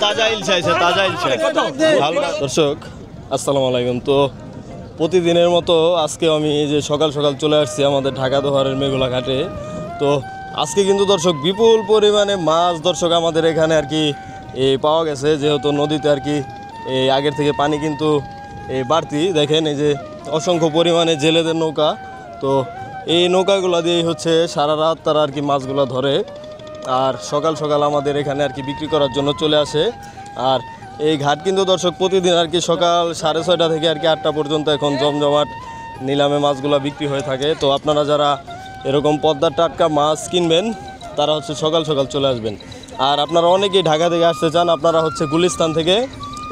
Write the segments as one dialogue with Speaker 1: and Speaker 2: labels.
Speaker 1: তাজা ইলশা আছে, তাজা ইলশা। দর্শক আসসালামু আলাইকুম। তো প্রতিদিনের মতো আজকে আমি এই যে সকাল সকাল চলে আসছি আমাদের ঢাকা দোহারের মেঘলা ঘাটে। তো আজকে কিন্তু দর্শক বিপুল পরিমাণে মাছ দর্শক আমাদের এখানে আর কি পাওয়া গেছে, যেহেতু নদীতে আর কি আগের থেকে পানি কিন্তু বাড়তি। দেখেন এই যে অসংখ্য পরিমাণে জেলেদের নৌকা, তো এই নৌকাগুলো দিয়েই হচ্ছে সারা রাত তারা আর কি মাছগুলো ধরে, আর সকাল সকাল আমাদের এখানে আর কি বিক্রি করার জন্য চলে আসে। আর এই ঘাট কিন্তু দর্শক প্রতিদিন আর কি সকাল 6:30 থেকে আর কি 8টা পর্যন্ত এখন জমজমাট নিলামে মাছগুলো বিক্রি হয়ে থাকে। তো আপনারা যারা এরকম পদ্মার টাটকা মাছ কিনবেন তারা হচ্ছে সকাল সকাল চলে আসবেন। আর আপনারা অনেকেই ঢাকা থেকে আসতে চান, আপনারা হচ্ছে গুলিস্তান থেকে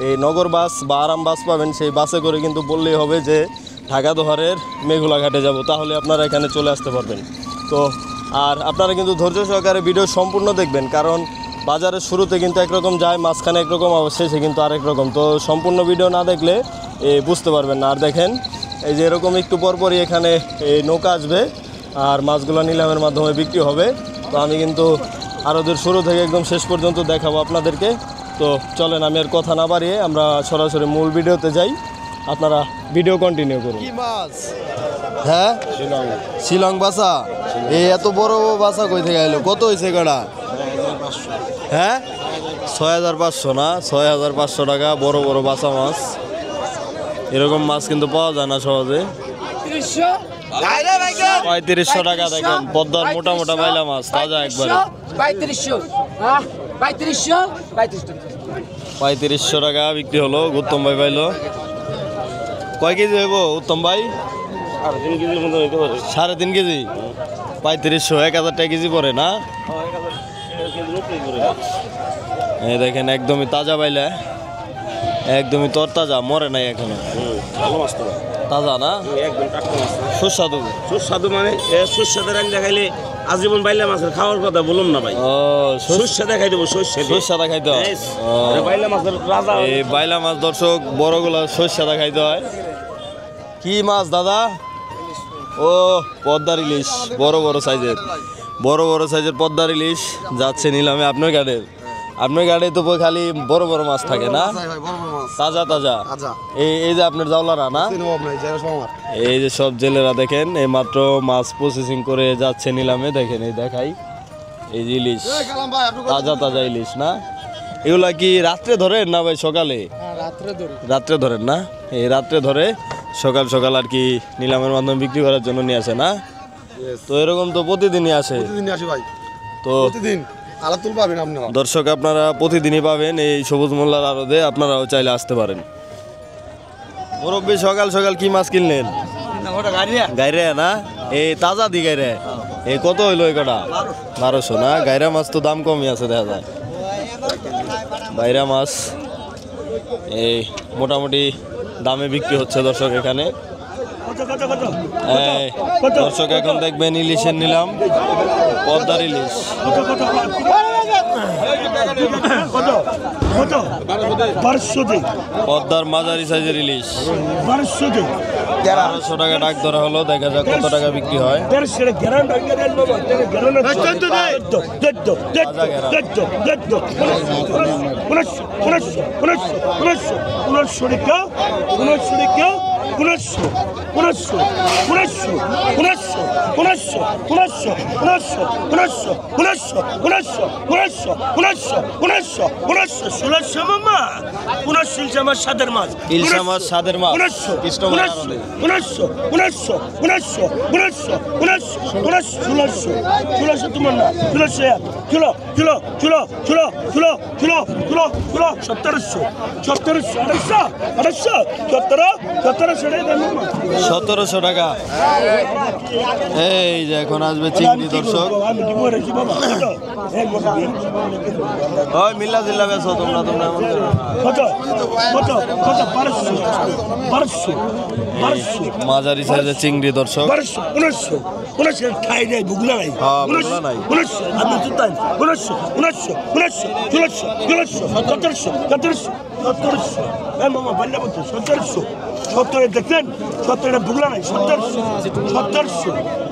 Speaker 1: এই নগর বাস বা আরাম বাস পাবেন, সেই বাসে করে কিন্তু বললেই হবে যে ঢাকা দোহারের মেঘলা ঘাটে যাব, তাহলে আপনারা এখানে চলে আসতে পারবেন। তো আর আপনারা কিন্তু ধৈর্য সহকারে ভিডিও সম্পূর্ণ দেখবেন, কারণ বাজারের শুরুতে কিন্তু একরকম যায়, মাঝখানে একরকম, শেষে কিন্তু আরেক রকম। তো সম্পূর্ণ ভিডিও না দেখলে বুঝতে পারবেন না। আর দেখেন এই যে এরকম একটু পরপরই এখানে এই নৌকা আসবে আর মাছগুলো নিলামের মাধ্যমে বিক্রি হবে। তো আমি কিন্তু আরোদের শুরু থেকে একদম শেষ পর্যন্ত দেখাবো আপনাদেরকে। তো চলেন আমি আর কথা না বাড়িয়ে আমরা সরাসরি মূল ভিডিওতে যাই, আপনারা ভিডিও কন্টিনিউ করুন।
Speaker 2: কি মাছ? হ্যাঁ, শিলং বাসা। এই এত বড় বাসা কই থেকে আইলো? কত হয়েছে গাড়া? হ্যাঁ, 6500 না, 6500 টাকা বড় বড় বাসা মাছ। এরকম মাছ কিন্তু পাওয়া যায় না সহজে। 3500 টাকা দেখেন, পদ্মার মোটা মোটা বাইলা মাছ, তাজা একবারে। 3500 টাকা বিক্রি হলো। উত্তম ভাই পাইলো। কয় কেজি হইব উত্তম ভাই?
Speaker 1: 3.5 কেজির মতো হইতে পারে।
Speaker 2: 3.5 কেজি? 3500, 1000 টাকা কেজি পড়ে না? এই দেখেন একদমই তাজা বাইলা, একদমই তরতাজা, মরে নাই এখনো। তাজা না,
Speaker 1: একদম টাটকা মাছ,
Speaker 2: সুস্বাদু।
Speaker 1: সুস্বাদু মানে সুস্বাদু রান দেখাইলে আজীবন বাইলা মাছের খাওয়ার কথা বলুন না ভাই।
Speaker 2: ও,
Speaker 1: সুস্বাদু দেখাই দেবো,
Speaker 2: সুস্বাদু খাইতে হয়।
Speaker 1: বাইলা মাছের রাজা।
Speaker 2: এই বাইলা মাছ দর্শক বড়গুলো সুস্বাদু খাইতে হয়। কি মাছ দাদা? ও, পদ্মার ইলিশ, বড় বড় সাইজের, বড় বড় সাইজের পদ্মার ইলিশ যাচ্ছে নিলামে। আপনার গাড়ি তো খালি বড় বড় মাছ থাকে না, তাজা তাজা। এই যে আপনার জাওলারা না, এই যে সব জেলেরা দেখেন এই মাত্র মাছ প্রসেসিং করে যাচ্ছে নিলামে। দেখেন এই দেখাই, এই যে ইলিশ, তাজা তাজা ইলিশ না। এগুলা কি রাত্রে ধরেন না ভাই সকালে? রাত্রে ধরেন না, এই রাত্রে ধরে সকাল সকাল আর কি নিলামের মাধ্যমে বিক্রি করার জন্য নিয়ে আসে না? তো এরকম তো প্রতিদিনই আসে
Speaker 3: ভাই।
Speaker 2: তো
Speaker 3: প্রতিদিন আলাতুল পাবেন আপনারা
Speaker 2: দর্শক, আপনারা প্রতিদিনই পাবেন এই সবুজ মোল্লার আড়তে, আপনারাও চাইলে আসতে পারেন। মুরব্বী সকাল সকাল কি মাছ কিনলেন? গাইরা না, এই তাজা দি গাইরা। এই কত হইলো এই কটা? 1200 না? গাইরা মাছ তো দাম কমই আছে দেখা যায়। বাইরা মাছ এই মোটামুটি দামে বিক্রি হচ্ছে দর্শক এখানে। দর্শক এখন দেখবেন ইলিশের নিলাম, পদ্মার ইলিশ। পদ্মার মাঝারি সাইজের ইলিশ 1200 টাকা ডাক ধরা হলো। দেখা যাক কত টাকা বিক্রি হয়।
Speaker 1: সাদের মাছ,
Speaker 2: ইলশা মাছ, সাদের মাছ,
Speaker 1: তোমার না 1700
Speaker 2: টাকা। এই যে এখন আসবে চিংড়ি দর্শক। ওই মিল্লা জিল্লা বেছো তোমরা মাঝারি সাইজের চিংড়ি দর্শক।
Speaker 4: 70 দেখছেন 70 এটা ভুগলা নাই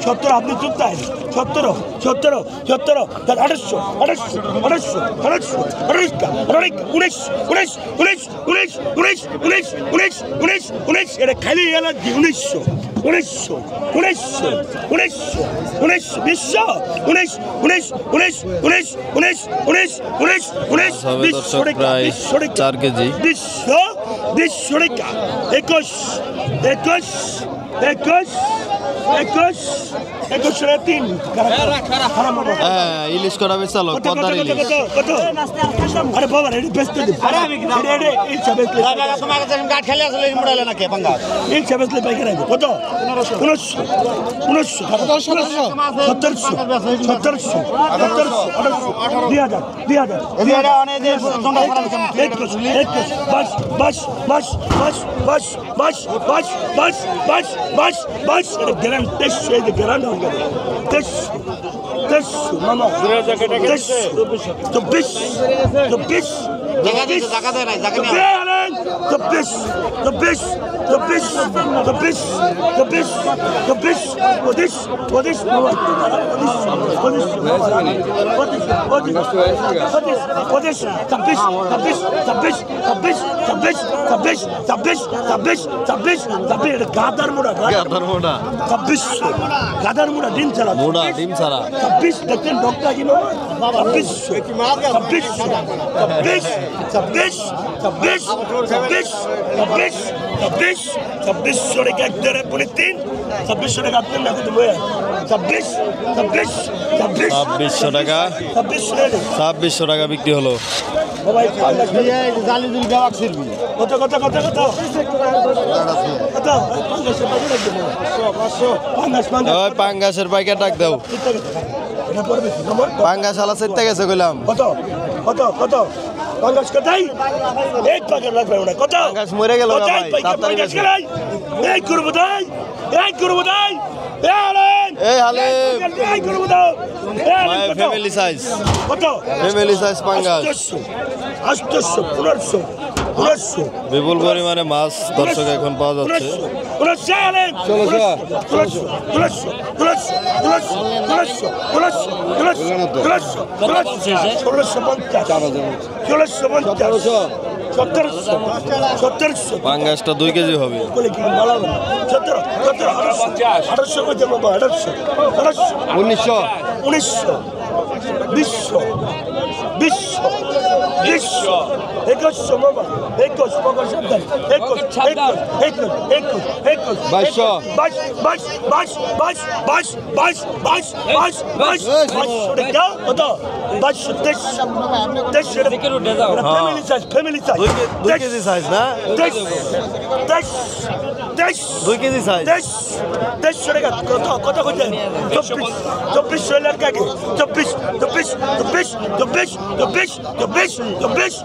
Speaker 4: 70 আপনি চুপ তাই 17 1800 এটা খালি গেল
Speaker 2: দর্শক প্রায় 4 কেজি
Speaker 4: 200 টাকা 21 3
Speaker 2: হ্যাঁ ইলিশ করা বেচালো পদ্মার ইলিশ
Speaker 4: কত আরে বাবা রেডি বেস্ট দিন আরে এই চাবে তোমার কাছে গাট খেলে আসলে মুড়ালে না কে পাঙ্গা এই চাবে পাই করে কত
Speaker 2: গাদার মোড়া ডিম ছাড়া
Speaker 4: 26 দেখেন ডক্টর কিনো 26 টাকা একদরে পড়ে 3 26 টাকা আপনি না দেবো
Speaker 2: 2600 টাকা 2600 টাকা বিক্রি হলো পাঙ্গাসের পাইকার ডাক দাও পাঙ্গাস আলা সেটতে গেছে কইলাম
Speaker 4: কত পাঙ্গাস কোথায় এই পাঙ্গাস লাগবে না কত
Speaker 2: পাঙ্গাস মরে গেল না ভাই তাড়াতাড়ি বেশি
Speaker 4: এই করব তাই
Speaker 2: এই হালিম
Speaker 4: এই করব দাও
Speaker 2: ভাই ফ্যামিলি সাইজ
Speaker 4: কত
Speaker 2: ফ্যামিলি সাইজ পাঙ্গাস
Speaker 4: 800
Speaker 2: বিপুল পরিমাণে মাছ দর্শক এখন পাওয়া যাচ্ছে
Speaker 4: 1700
Speaker 2: পাঙ্গাসটা 2 কেজি হবে 2 কেজি সাইজ না 2 কেজি সাইজ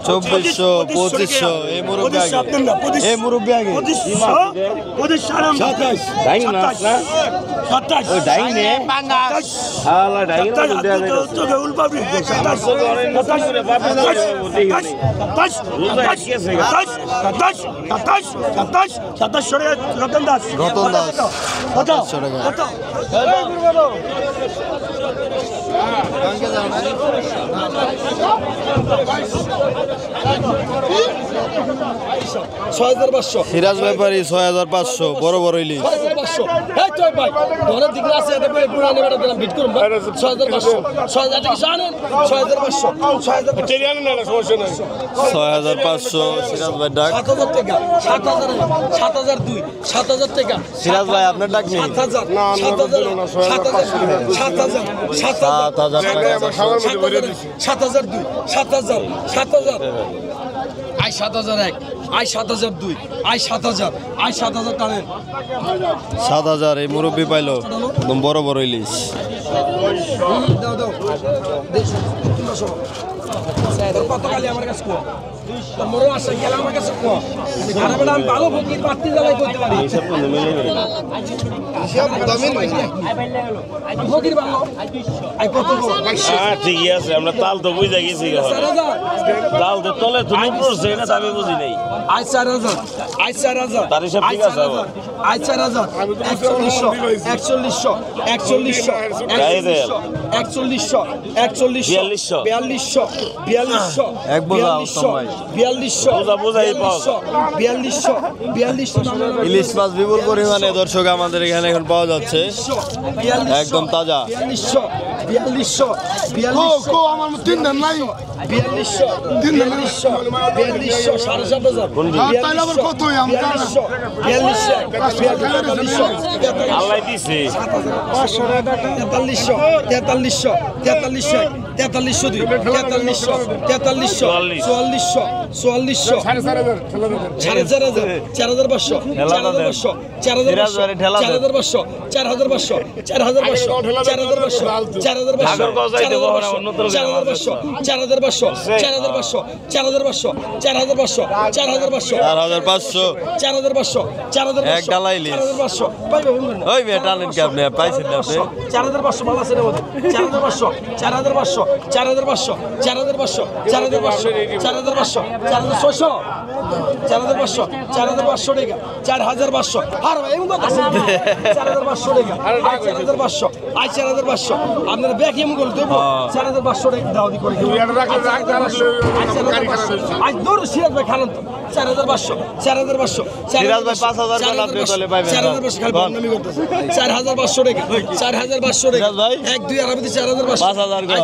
Speaker 2: 2400 এই মুরব্বি আগে রতন দাস 2700 টাকা সিরাজ ব্যাপারী 6500 বড় বড় ইলিশ সিরাজ ভাই ডাক
Speaker 5: 7,000 টাকা
Speaker 2: সিরাজ ভাই আপনার ডাক নেই 7,000 এই মুরব্বি পাইলো একদম বড় বড় ইলিশ
Speaker 5: কতকালি আমার কাছে মোর আসে গেল আমার কাছে আর বড় আমি ভালো ফকির পাত্তি জ্বালাই করতে পারি ফকির ভালো আই কত
Speaker 1: ঠিক আছে আমরা তাল তো বুঝা গেছি তাল তো তলে তুমি পড়ছে না আমি বুঝি নাই
Speaker 5: আই 4,000 আই 4000
Speaker 2: তার হিসাব ঠিক আছে আবার।
Speaker 5: আই 4000 4100 4100 4100 4100 4100 4200
Speaker 1: এক বোঝা উত্তম ভাই।
Speaker 5: 4200
Speaker 1: ইলিশ মাছ বিপুল পরিমাণে দর্শক আমাদের এখানে এখন পাওয়া যাচ্ছে একদম তাজা।
Speaker 5: 4200
Speaker 3: আমার তিন দিন নাই
Speaker 5: 4200 সাড়ে 7000
Speaker 3: তাহলে আবার কত হই আমি জানি না।
Speaker 2: আল্লাহ দিছে
Speaker 1: 4500 এক ডালা ইলিশ। ওই মেয়ে টানেন কি আপনি পাইছেন না আপনি?
Speaker 5: 4500 মাল আছে রে ওদের 4500 4500 4500 4500 4500 4500 4500 4500 4500 টাকা 4500 আর ভাই এমন কথা 4500 টাকা 4500 আই 4500 আপনারা ব্যাক এমন করে দেব 4500 টাকা দাও দি করে আজ দূর সিরাজ ভাই খালান তো 4500 4500
Speaker 1: সিরাজ ভাই 5000 করে আপনি তাহলে পাইবেন
Speaker 5: 4500 খালি বদনামি করতেছে 4500 টাকা 4500 টাকা
Speaker 1: সিরাজ ভাই
Speaker 5: 1 2 আর আমি 4500
Speaker 1: 5000 করে।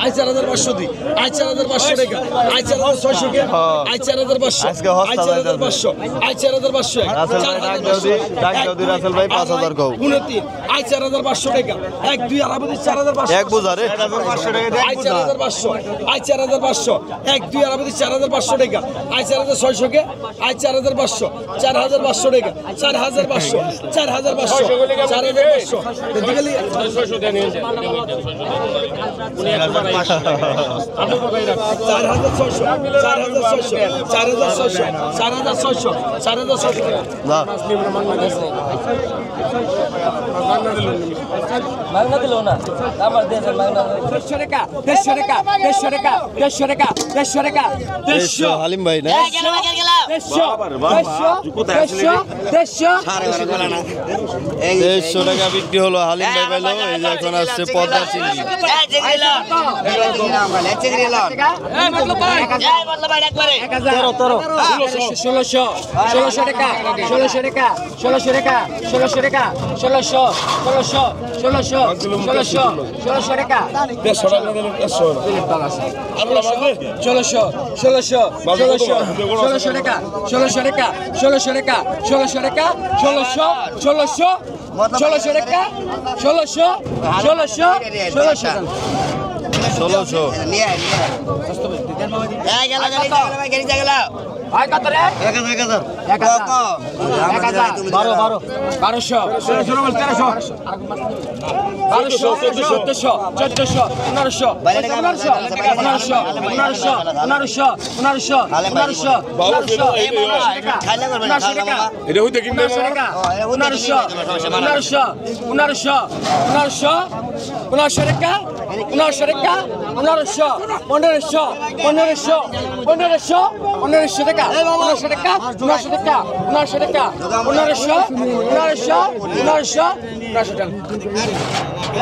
Speaker 5: আই 4500 দি আই 4500 টাকা আই 4600 টাকা আই 4500
Speaker 1: আজকে হস্তা
Speaker 5: আই 4500 আই 4500
Speaker 1: রাসেল ভাই ডাক দাও দি রাসেল ভাই 5000 কও।
Speaker 5: 29 আই 4500 টাকা 1 2 আর আমি 4500
Speaker 1: এক বোঝা রে।
Speaker 5: আই 4500 আই 4500 1 2 আর আমি 4500 টাকা আই 4600 কে আই 4500 4500 টাকা 4500 4500 4500 এদিকে লিয়ে 600 দেন 4600
Speaker 1: না
Speaker 6: মাগনা দিল না আমার দেন মাগনা 150 টাকা 150 টাকা 150 টাকা 150 টাকা 150 টাকা
Speaker 1: 150 হালিম ভাই না 150 টাকা বিক্রি হলো হালিম ভাই পাইলো। এই যে এখন আসছে পদ্মা চিংড়ি।
Speaker 6: 1600 টাকা 1600 টাকা 1600 টাকা 1600 টাকা 1600 1600 1600 টাকা 1600 টাকা 1600 টাকা 1600 টাকা 1600 টাকা 1600 টাকা
Speaker 1: 1600
Speaker 6: আয় কত রে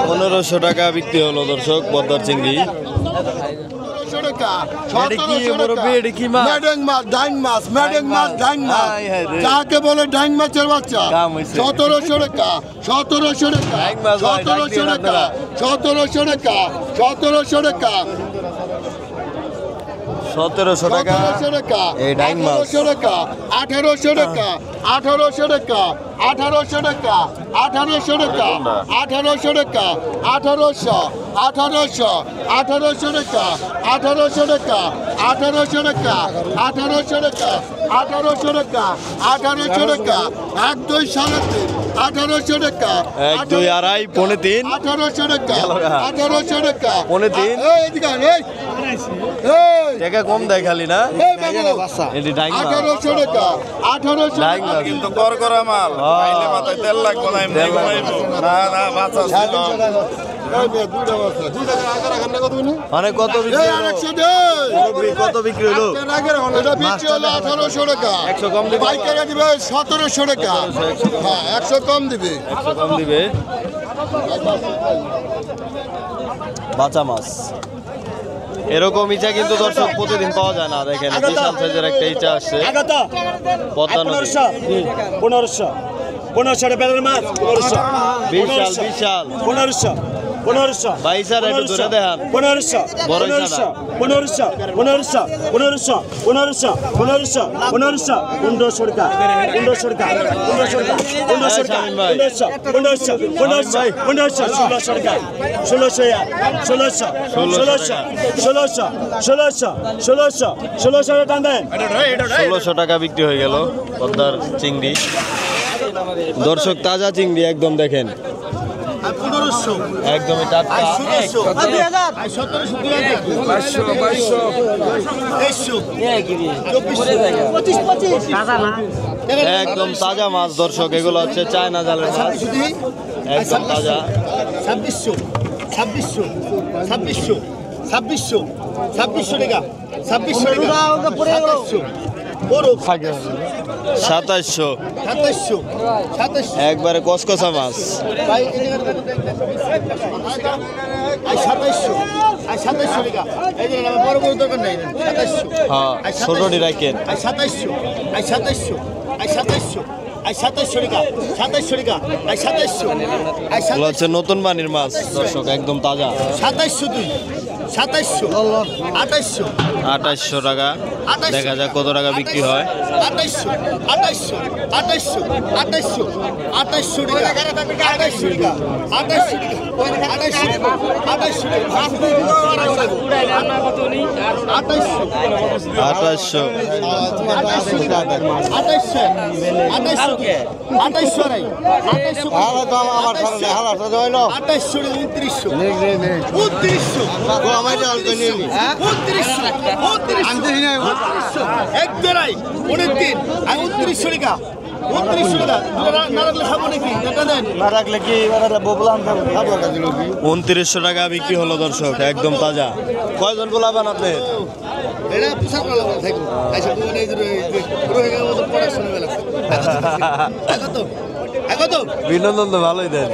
Speaker 1: 1500 টাকা বিক্রি হলো দর্শক পদ্মার চিংড়ি।
Speaker 3: মেডেং মাছ ডাইং মাছ মেডেং মাছ ডাইং মাছ যাকে বলে ডাইং মাছের বাচ্চা
Speaker 1: দাম হইছে।
Speaker 3: 1700 টাকা 1700 টাকা
Speaker 1: ডাইং মাছ ভাই, ডাক
Speaker 3: 1700
Speaker 1: দিন
Speaker 3: টাকা 1700 টাকা 1700 টাকা
Speaker 1: 1700 টাকা
Speaker 3: 1700 টাকা
Speaker 1: এই ডাইং মাছ।
Speaker 3: 1800 টাকা 1800 টাকা 1800 টাকা 1800 টাকা 1800 টাকা 1800 টাকা 1800 1800 1800 টাকা 1800 টাকা 1800 টাকা 1800 টাকা 1800 টাকা 1800 টাকা 1 2 3.5 1800 টাকা
Speaker 1: 1 2 আড়াই পৌনে 3
Speaker 3: 1800 টাকা 1800 টাকা
Speaker 1: পৌনে 3
Speaker 3: এই এদিকে এই
Speaker 1: টাকা কম দেয় খালি না
Speaker 3: এই বাবু
Speaker 1: এটি ডাইং মাছ
Speaker 3: 1800 টাকা 1800
Speaker 1: ডাইং মাছ
Speaker 2: কিন্তু কর করা মাল খাইলে মাথায় তেল লাগবে না এমনি
Speaker 1: তেল লাগবে
Speaker 2: ঘুমাইবো। না না মাছ আছে মানে কত বিক্রি
Speaker 3: এই
Speaker 2: হলো?
Speaker 3: আরেকশো দে।
Speaker 2: কত বিক্রি হলো?
Speaker 3: এটা বিক্রি হলো 1800 টাকা।
Speaker 2: 100 কম দিবে?
Speaker 3: পাইকারি দিবে 1700 টাকা। হ্যাঁ 100 কম দিবে।
Speaker 2: 100 কম দিবে। বাঁচা মাছ এরকম ইচা কিন্তু দর্শক প্রতিদিন পাওয়া যায় না। দেখেন বিশাল সাইজের একটা ইচা আসছে পদ্মা নদী।
Speaker 4: 1500 বেলের মাছ
Speaker 2: বিশাল বিশাল
Speaker 4: 1500
Speaker 2: ভাই স্যার একটু ধরে দেখান।
Speaker 4: 1500
Speaker 2: বড় ইচাটা।
Speaker 4: 1500 1500 1500 1500 1500 1500 1500 টাকা 1500 টাকা 1500 টাকা 1500 টাকা 1500 1500 1500 1500 1600 টাকা 1600 1600 1600 1600 1600 1600 টাকা দেন
Speaker 2: 1600 টাকা বিক্রি হয়ে গেল পদ্মার চিংড়ি। দর্শক তাজা চিংড়ি একদম দেখেন একদমই টাটকা। একদম তাজা মাছ দর্শক, এগুলো হচ্ছে চায়না জালের মাছ, একদম তাজা।
Speaker 3: 2600 2600 টাকা 2600 টাকা
Speaker 2: 2700 একবারে কসকসা মাছ।
Speaker 3: ভাই এই জায়গাটা 2700 টাকা এই যে বড় বড় দরকার নাই 2700
Speaker 2: হ্যাঁ ছোটটি রাখেন
Speaker 3: 2700 2700 টাকা 2700 টাকা 2700
Speaker 2: এগুলো হচ্ছে নতুন পানির মাছ দর্শক, একদম তাজা।
Speaker 3: 2700 2800
Speaker 2: টাকা। দেখা যাক কত টাকা বিক্রি হয়।
Speaker 3: 2800 টাকা 2800 টাকা
Speaker 2: 2900 টাকা বিক্রি হলো দর্শক, একদম তাজা। কয়জন গোলাপান আপনি? বিনোদন তো ভালোই দেন।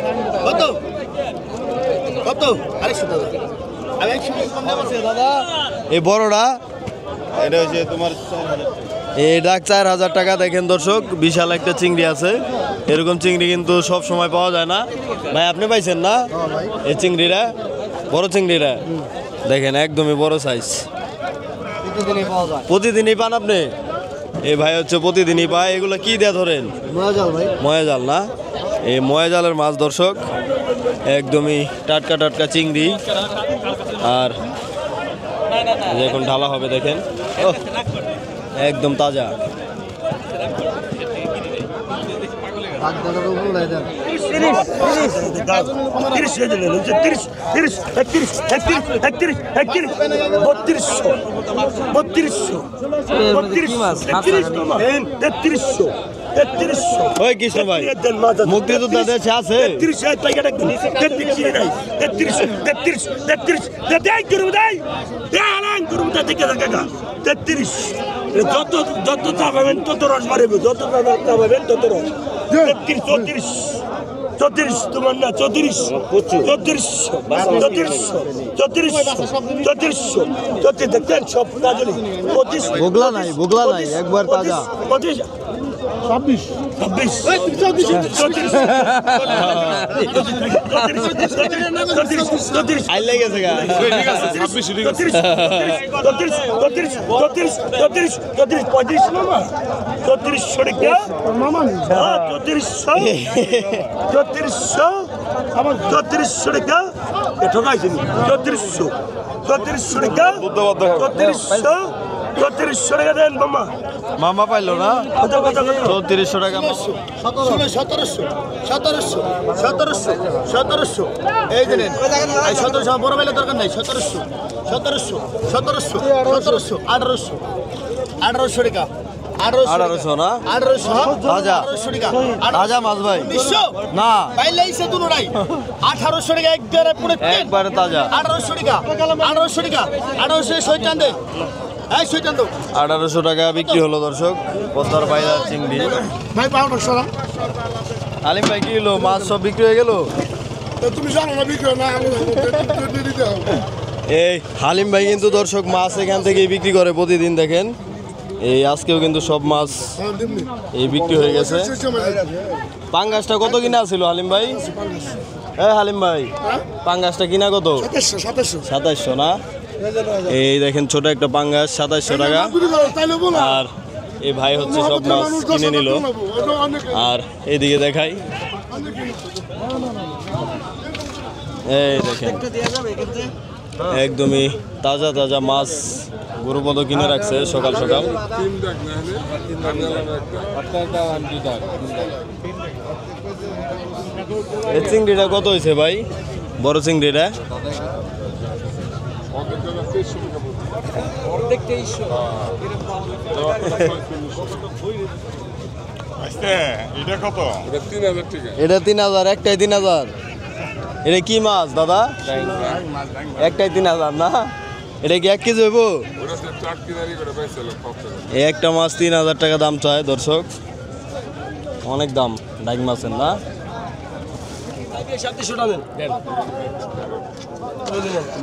Speaker 2: এই বড়টা এটা হচ্ছে তোমার এই ডাক 4000 টাকা। দেখেন দর্শক বিশাল একটা চিংড়ি আছে, এরকম চিংড়ি কিন্তু সব সময় পাওয়া যায় না। ভাই আপনি পাইছেন না এই চিংড়িটা? বড় চিংড়িটা দেখেন একদমই বড় সাইজ, প্রতিদিনই পান আপনি? এই ভাই হচ্ছে প্রতিদিনই পায়। এগুলো কি দিয়ে ধরেন? ময়া জাল না? এই ময়া জালের মাছ দর্শক, একদমই টাটকা টাটকা চিংড়ি। আর এখন ঢালা হবে দেখেন, ওহ, একদম তাজা। ওই কৃষ্ণ ভাই মুক্তিযোদ্ধা দেশে আছে?
Speaker 4: যত চাপাবেন তত রস মারিবে, যত চাপাবেন তত রস। 34 34 তোমার না 34 দেখতেন সব কাজলি 25
Speaker 2: বগলা নাই, বগলা নাই, একবার তাজা।
Speaker 4: 26
Speaker 2: আইলে গেছে গা।
Speaker 4: 3400 টাকা দেন মামা।
Speaker 2: মামা পাইলো না? 3400 টাকা।
Speaker 3: 1700 এই দিলেন 1700 বড় বেলা দরকার নাই। 1700 1800 টাকা
Speaker 2: 1800 না? তাজা তাজা মাছ ভাই না,
Speaker 5: 1800 টাকা
Speaker 2: একবারে তাজা। 1800 টাকা বিক্রি হলো দর্শক পদ্মার বাইরার চিংড়ি।
Speaker 3: ভাই 1200 না
Speaker 2: আলিম ভাই কি হলো, মাছ সব বিক্রি হয়ে গেল?
Speaker 3: তুমি জানো না বিক্রি না আমি দিতে হবে।
Speaker 2: এই হালিম ভাই কিন্তু দর্শক মাছ এখান থেকেই বিক্রি করে প্রতিদিন, দেখেন এই আজকেও কিন্তু সব মাছ এই বিক্রি হয়ে গেছে। পাঙ্গাসটা কত কিনা ছিল হালিম ভাই? হালিম ভাই পাঙ্গাসটা কিনা কত? 2700 না? এই দেখেন ছোট একটা পাঙ্গাস 2700 টাকা। আর এই ভাই হচ্ছে সব মাছ কিনে নিল। আর এইদিকে দেখাই, এই দেখেন একদমই তাজা তাজা মাছ গরুপদ কিনে রাখছে সকাল সকাল। এই চিংড়িটা কত হয়েছে ভাই, বড় চিংড়িটা? এটা 3000, একটাই 3000। এটা কি মাছ দাদা? একটাই 3000 না? এটা কি 1 কেজি হইব? এই একটা মাছ 3000 টাকা দাম চায় দর্শক, অনেক দাম ডাইক মাছের না?
Speaker 5: 3700 টাকা দেন।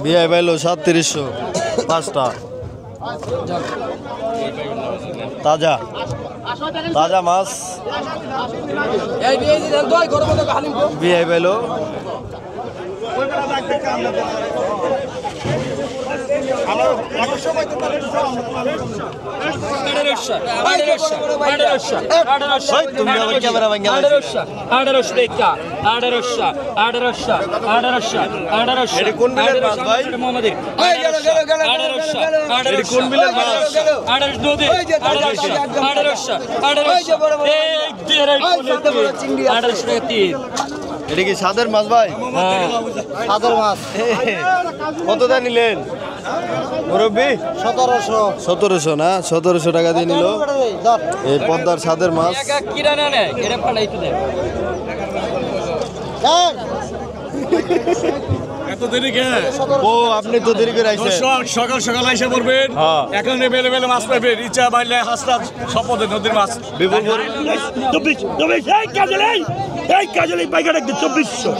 Speaker 2: বিয়ে পাইলো 3700 পাঁচটা। তাজা তাজা মাছ
Speaker 5: এই বিয়ে দেন তো গরম মতো হালিম কো।
Speaker 2: বিয়ে পাইলো। তুমি আবার ক্যামেরা ভাঙা এটা কোন বিলের মাছ ভাই? এটা কোন বিলের মাছ? এটা কি সাদের মাছ ভাই? সাদের মাছ। কত দা নিলেন মুরব্বি? 1700 না? 1700 টাকা দিয়ে নিল এই পদ্মার সাদের মাছ। ও আপনি তো দেরি করে আইছেন।
Speaker 4: সকাল সকাল আইসা পড়বেন,
Speaker 2: হ্যাঁ।
Speaker 4: এখন বেলে বেলে মাছ পাইবেন, ইচ্ছা বাইলে হাসটা সপদে নদীর মাছ।
Speaker 2: বিপুল ভরি।
Speaker 4: 24 এই কাজলে বাইকাটা 2400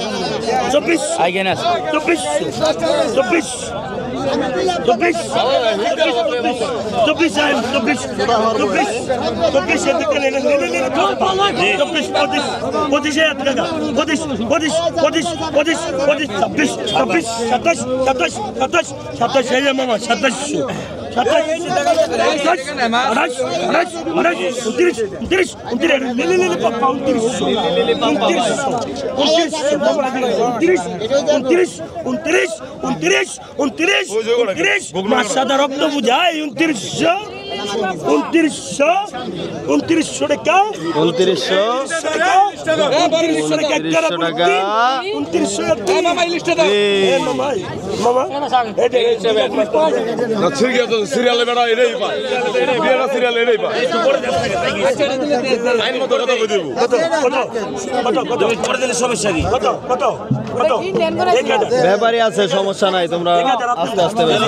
Speaker 4: মাছটা রক্ত বুঝায় 2900 টাকা
Speaker 2: 2900 টাকা।
Speaker 4: সিরিয়ালে বেড়া এটাই পায়, সিরিয়াল এটাই পায়। আইন মতো কথা কই দেব। সমস্যা কি?
Speaker 2: ব্যাপারই আছে, সমস্যা নাই, তোমরা আস্তে আস্তে বেশি।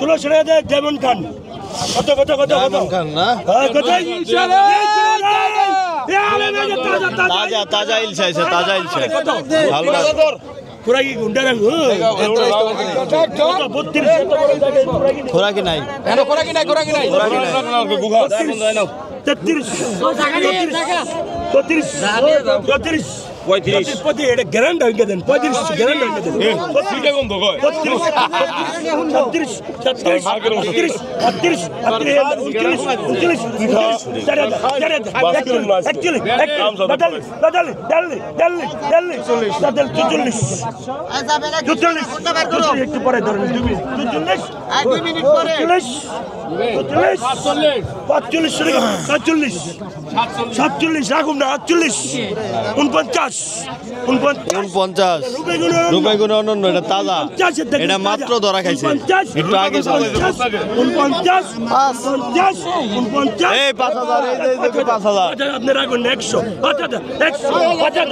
Speaker 4: 1600 টাকা যেমন খান। কত কত কত কত
Speaker 2: খান না? তাজা তাজা ইলশ আছে, তাজা ইলশ হালকা
Speaker 4: খোরা কি গুন্ডা রাখবো?
Speaker 2: খোরা কি নাই?
Speaker 4: 33
Speaker 5: 35 এটা গ্যারান্টি হয়ে দেন 35 গ্যারান্টি হয়ে দেন 34 একটু পরে ধরেন 2 মিনিট পরে 47 রাখুন না 48 49
Speaker 2: রূপাই গুণ অনন্য, এটা তাজা, এটা মাত্র ধরা খাইছে একটু আগে। এই 5,000, এই যে 5,000
Speaker 5: আপনি রাখুন 100 5,000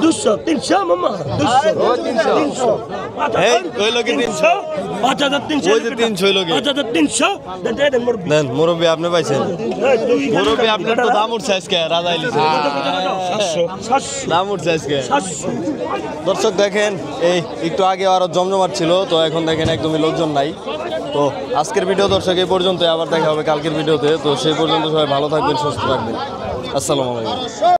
Speaker 5: 200 300 মামা 300
Speaker 2: এই কইলো কি 300?
Speaker 5: 5,300
Speaker 2: ওই যে 300 হইলো কি?
Speaker 5: 5,300 দেন মুরব্বি
Speaker 2: দেন মুরব্বী আপনি পাইছেন। মুরব্বী আপনার তো দাম উঠছে আজকে, রাজা ইলিশে দাম উঠছে আজকে। দর্শক দেখেন, এই একটু আগে আরো জমজমাট ছিল, তো এখন দেখেন একদমই লোকজন নাই। তো আজকের ভিডিও দর্শক এই পর্যন্ত, আবার দেখা হবে কালকের ভিডিওতে। তো সেই পর্যন্ত সবাই ভালো থাকবেন, সুস্থ থাকবেন। আসসালামু আলাইকুম।